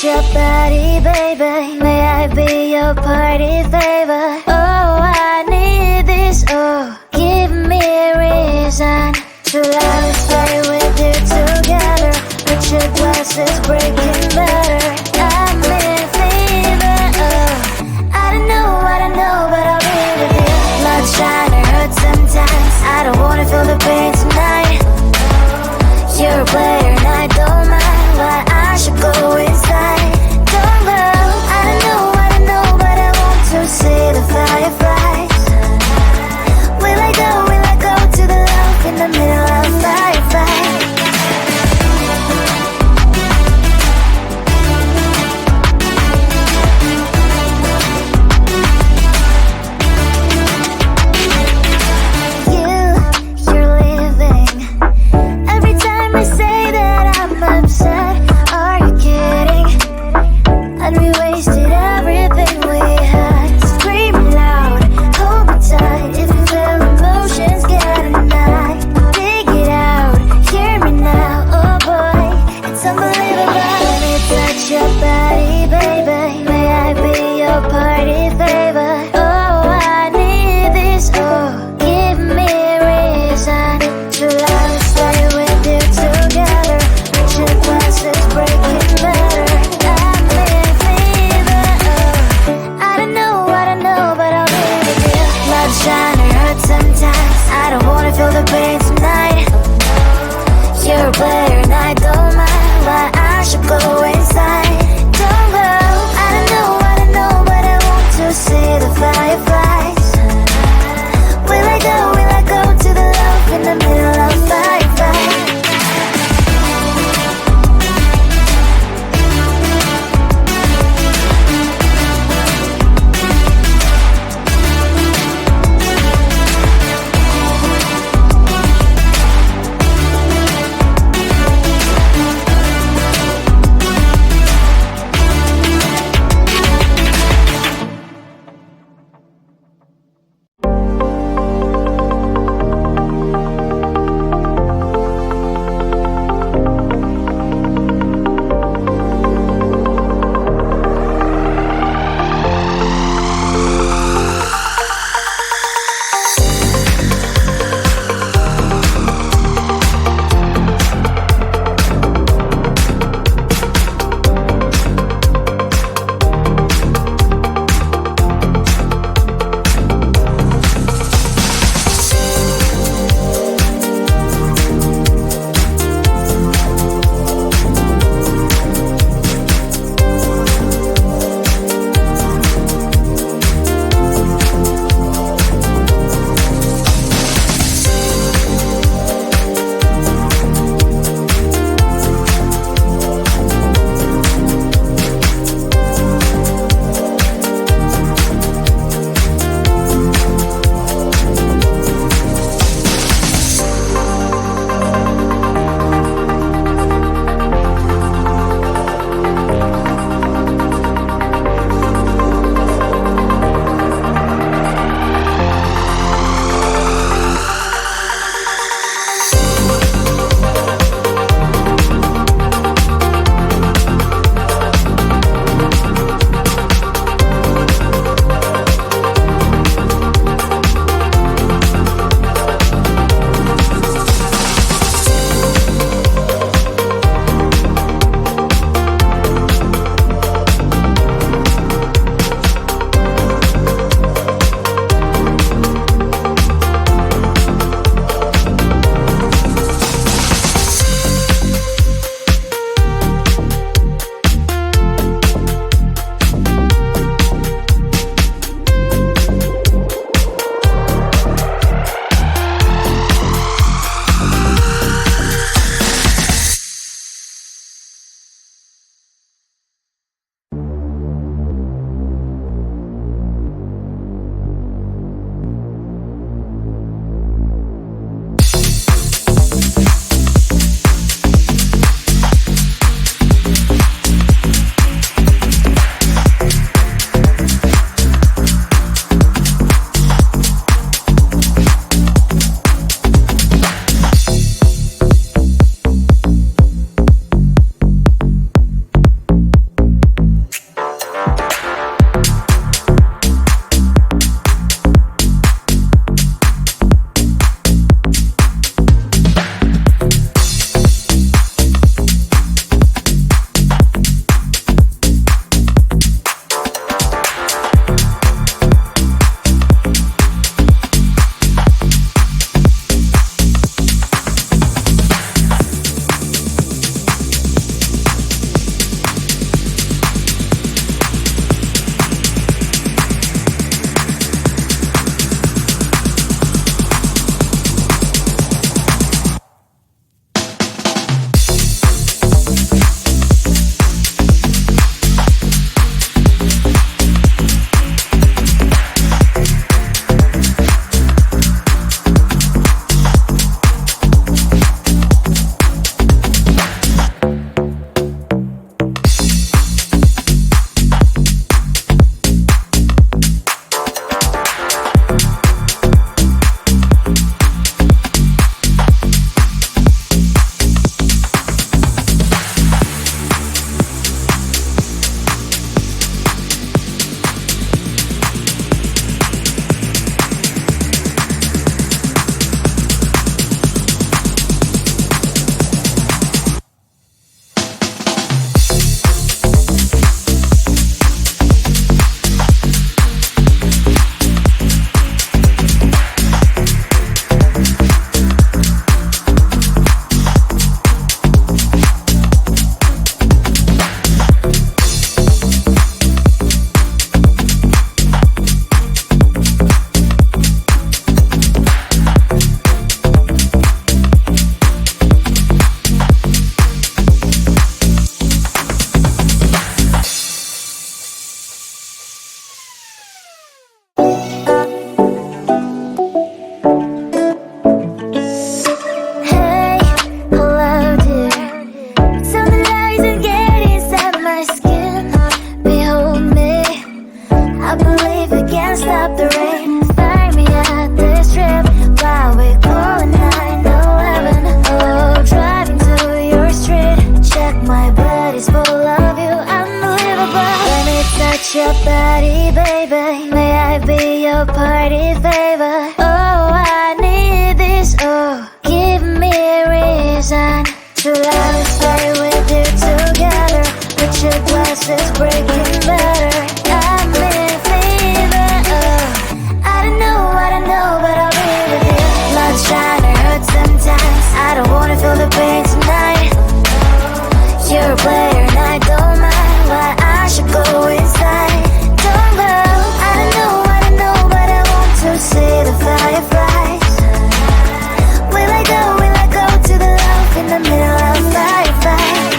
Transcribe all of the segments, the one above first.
your body, baby. May I be your party favor? Oh, I need this. Oh, give me a reason to love and stay with you together. Put your glasses breaking better. I'm in fever. Oh, I don't know, but I'll be with you. Blood shine, it hurts sometimes. I don't wanna feel the pain tonight. You're a player and I don't mind, but I should go inside. Don't go. I don't know, but I want to see the fireflies. Will I go to the love in the middle of fireflies? You're living. Every time I say that is full of you, unbelievable. Let me touch your body, baby. May I be your party favor? Oh, I need this, oh. Give me a reason to love and stay with you together. Put your glasses breaking better. I'm in fever, oh. I don't know, but I'll be with you. Love's trying to hurt sometimes. I don't wanna feel the pain tonight. You're a player and I don't mind, but I should go inside. Don't go. I don't know, but I want to see the fireflies. We let go to the love in the middle of fireflies.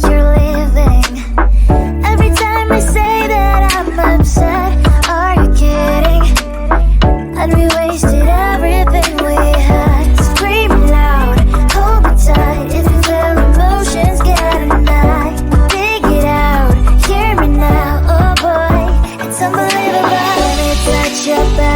You're leaving. Every time I say that I'm upset, are you kidding? And we wasted everything we had. Screaming loud, hold me tight. If you feel emotions, get a knife. Dig it out, hear me now, oh boy. It's unbelievable. Let me touch your back.